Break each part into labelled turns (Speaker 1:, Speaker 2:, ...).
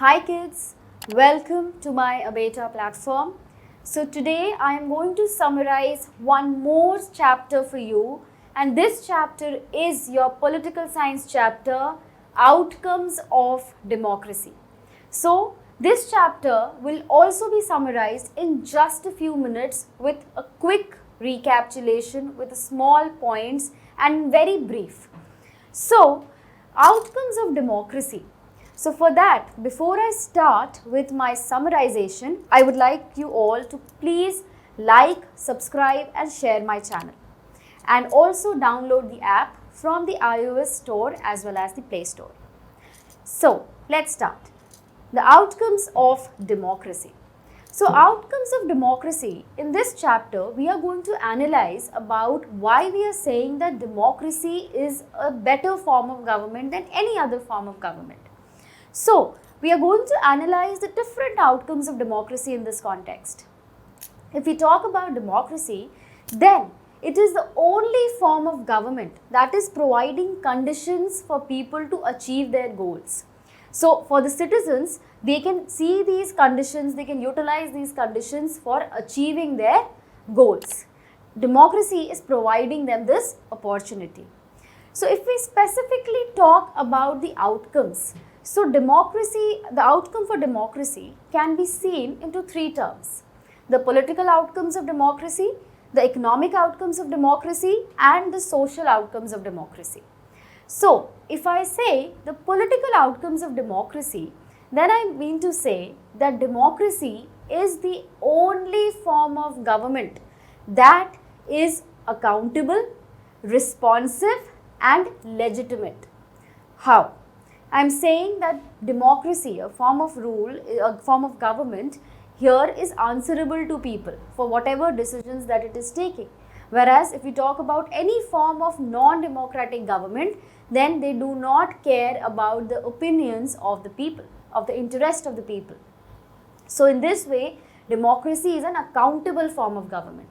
Speaker 1: Hi kids, welcome to my ABeta platform. So today I am going to summarize one more chapter for you, and this chapter is your political science chapter, Outcomes of Democracy. So this chapter will also be summarized in just a few minutes with a quick recapitulation with small points and very brief. So, outcomes of democracy. So for that, before I start with my summarization, I would like you all to please like, subscribe and share my channel. And also download the app from the iOS store as well as the Play Store. So let's start. The outcomes of democracy. So outcomes of democracy, in this chapter, we are going to analyze about why we are saying that democracy is a better form of government than any other form of government. So we are going to analyze the different outcomes of democracy in this context. If we talk about democracy, then it is the only form of government that is providing conditions for people to achieve their goals. So for the citizens, they can see these conditions, they can utilize these conditions for achieving their goals. Democracy is providing them this opportunity. So if we specifically talk about the outcomes, so democracy, the outcome for democracy can be seen into three terms: the political outcomes of democracy, the economic outcomes of democracy, and the social outcomes of democracy. So, if I say the political outcomes of democracy, then I mean to say that democracy is the only form of government that is accountable, responsive and legitimate. How? I am saying that democracy, a form of rule, a form of government, here is answerable to people for whatever decisions that it is taking. Whereas if we talk about any form of non-democratic government, then they do not care about the opinions of the people, of the interest of the people. So in this way, democracy is an accountable form of government.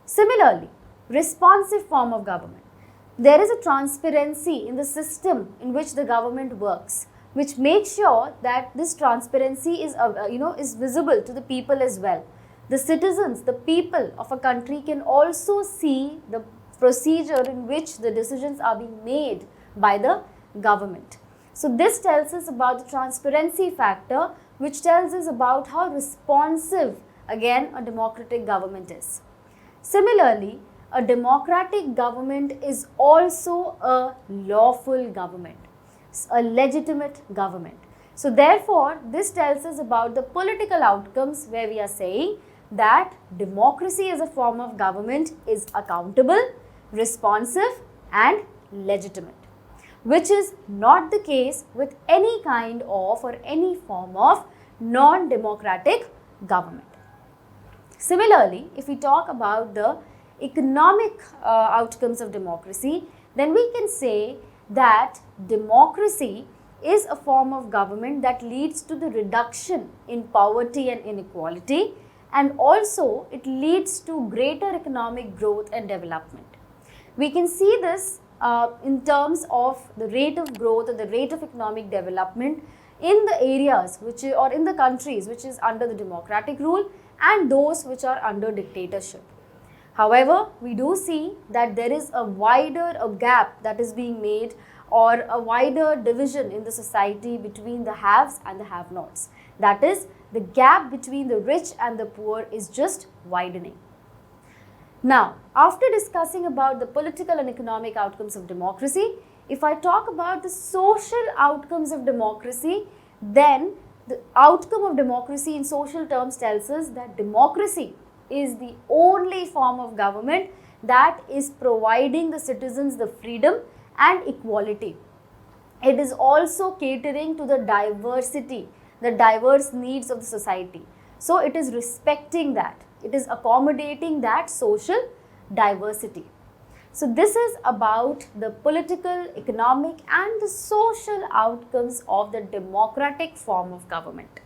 Speaker 1: Similarly, responsive form of government. There is a transparency in the system in which the government works, which makes sure that this transparency is visible to the people as well. The citizens, the people of a country can also see the procedure in which the decisions are being made by the government. So this tells us about the transparency factor, which tells us about how responsive, again, a democratic government is. Similarly, a democratic government is also a lawful government, a legitimate government. So therefore, this tells us about the political outcomes where we are saying that democracy as a form of government is accountable, responsive and legitimate, which is not the case with any kind of or any form of non-democratic government. Similarly, if we talk about the economic outcomes of democracy, then we can say that democracy is a form of government that leads to the reduction in poverty and inequality, and also it leads to greater economic growth and development. We can see this in terms of the rate of growth or the rate of economic development in the areas which or in the countries which is under the democratic rule and those which are under dictatorship. However, we do see that there is a gap that is being made, or a wider division in the society between the haves and the have-nots. That is, the gap between the rich and the poor is just widening. Now, after discussing about the political and economic outcomes of democracy, if I talk about the social outcomes of democracy, then the outcome of democracy in social terms tells us that democracy is the only form of government that is providing the citizens the freedom and equality. It is also catering to the diversity, the diverse needs of the society. So it is respecting that. It is accommodating that social diversity. So this is about the political, economic and the social outcomes of the democratic form of government.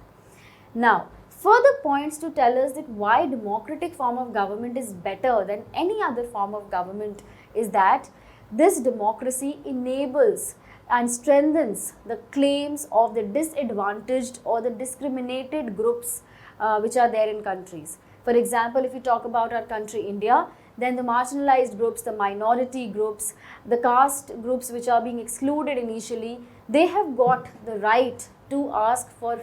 Speaker 1: Now, further points to tell us that why democratic form of government is better than any other form of government is that this democracy enables and strengthens the claims of the disadvantaged or the discriminated groups which are there in countries. For example, if you talk about our country India, then the marginalized groups, the minority groups, the caste groups which are being excluded initially, they have got the right to ask for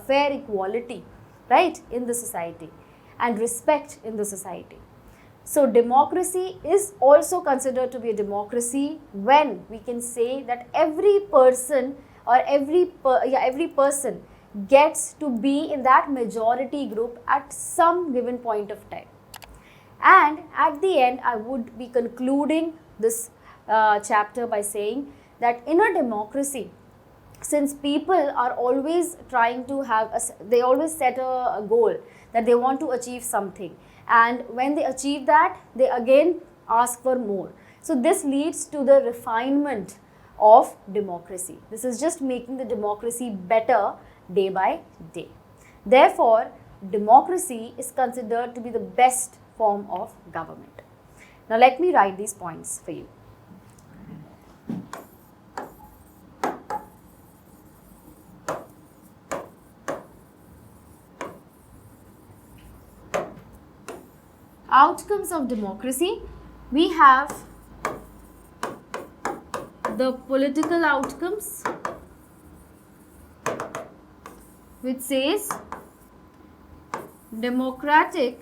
Speaker 1: fair equality, right, in the society and respect in the society. So democracy is also considered to be a democracy when we can say that every person or every person gets to be in that majority group at some given point of time. And at the end, I would be concluding this chapter by saying that in a democracy, since people are always trying to have, they always set a goal that they want to achieve something. And when they achieve that, they again ask for more. So this leads to the refinement of democracy. This is just making the democracy better day by day. Therefore, democracy is considered to be the best form of government. Now let me write these points for you. Outcomes of democracy, we have the political outcomes, which says democratic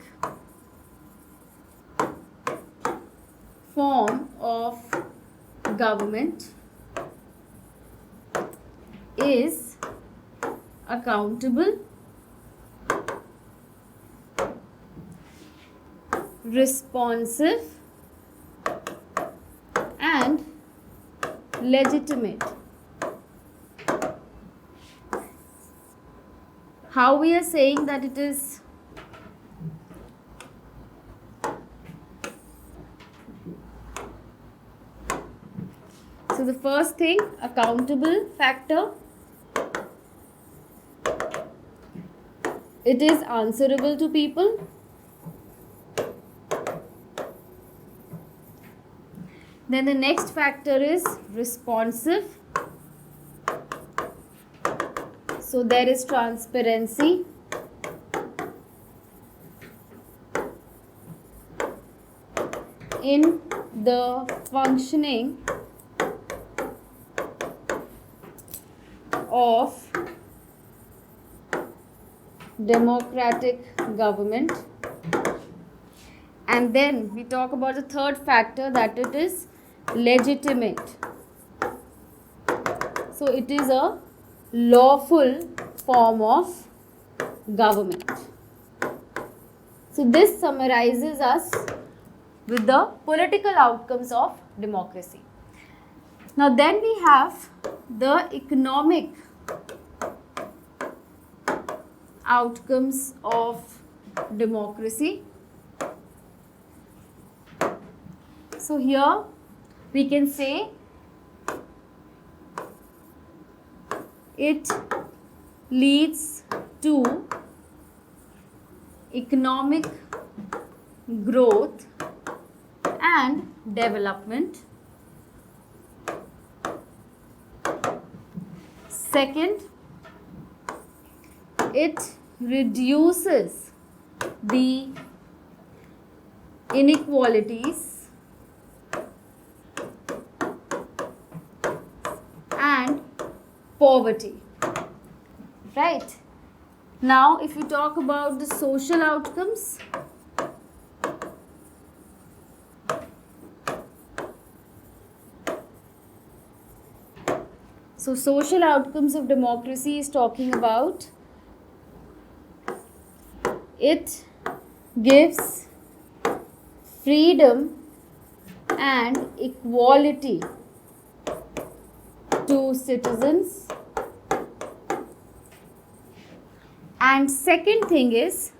Speaker 1: form of government is accountable, responsive and legitimate. How we are saying that it is? So the first thing, accountable factor, it is answerable to people. Then the next factor is responsive. So there is transparency. In the functioning of democratic government. And then we talk about the third factor, that it is legitimate. So it is a lawful form of government. So this summarizes us with the political outcomes of democracy. Now then we have the economic outcomes of democracy. So here we can say it leads to economic growth and development. Second, it reduces the inequalities and poverty. Right? Now, if we talk about the social outcomes, so social outcomes of democracy is talking about it gives freedom and equality to citizens. And second thing is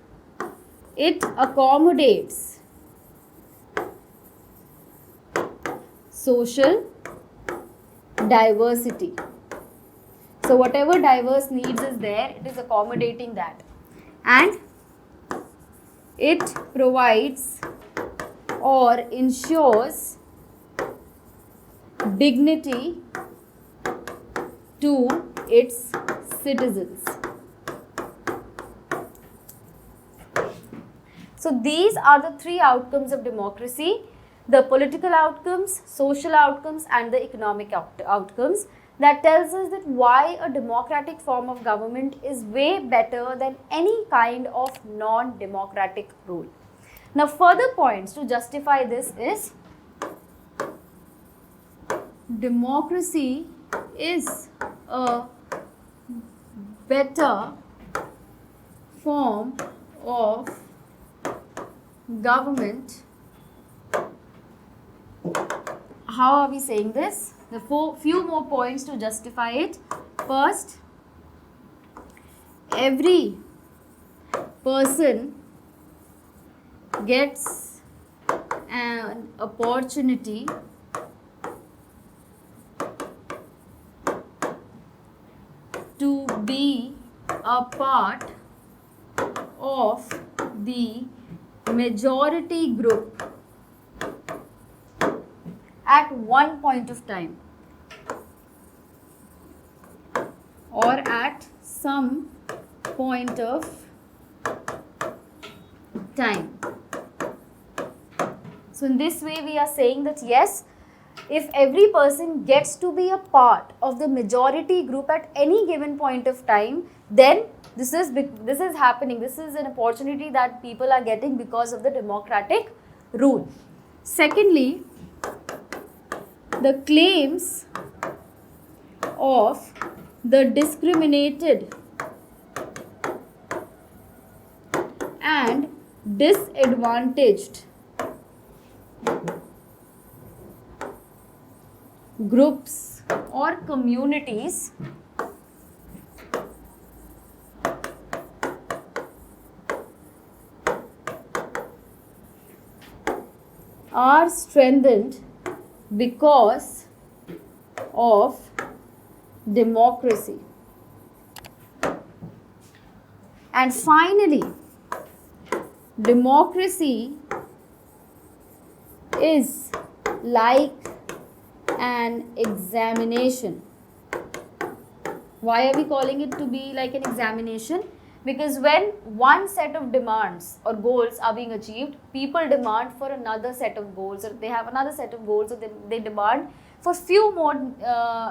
Speaker 1: it accommodates social diversity. So whatever diverse needs is there, it is accommodating that. And it provides or ensures dignity to its citizens. So these are the three outcomes of democracy: the political outcomes, social outcomes, and the economic outcomes. That tells us that why a democratic form of government is way better than any kind of non-democratic rule. Now further points to justify this is: democracy is a better form of government. How are we saying this? The few more points to justify it. First, every person gets an opportunity to be a part of the majority group at one point of time or at some point of time. So in this way we are saying that yes, if every person gets to be a part of the majority group at any given point of time, then this is happening. This is an opportunity that people are getting because of the democratic rule. Secondly, the claims of the discriminated and disadvantaged groups or communities are strengthened because of democracy. And finally, democracy is like an examination. Why are we calling it to be like an examination? Because when one set of demands or goals are being achieved, people demand for another set of goals, or they have another set of goals, or they demand for few more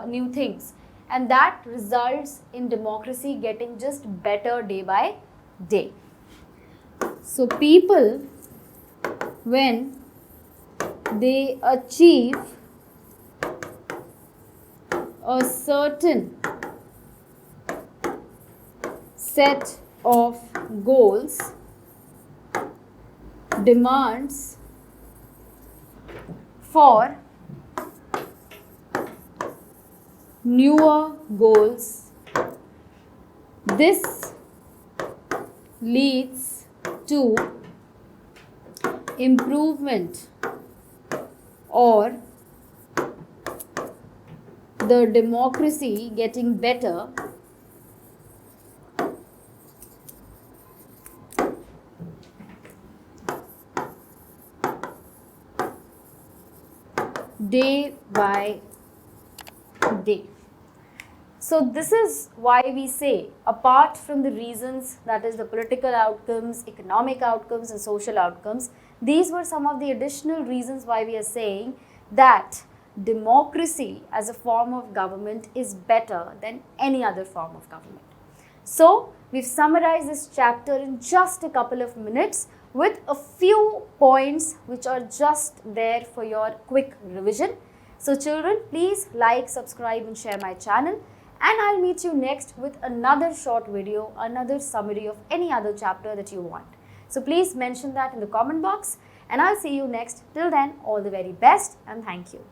Speaker 1: new things. And that results in democracy getting just better day by day. So people, when they achieve a certain set of goals, demands for newer goals. This leads to improvement or the democracy getting better day by day. So this is why we say, apart from the reasons, that is the political outcomes, economic outcomes and social outcomes, these were some of the additional reasons why we are saying that democracy as a form of government is better than any other form of government. So we've summarized this chapter in just a couple of minutes with a few points which are just there for your quick revision. So children, please like, subscribe and share my channel, and I'll meet you next with another short video, another summary of any other chapter that you want. So please mention that in the comment box, and I'll see you next. Till then, all the very best and thank you.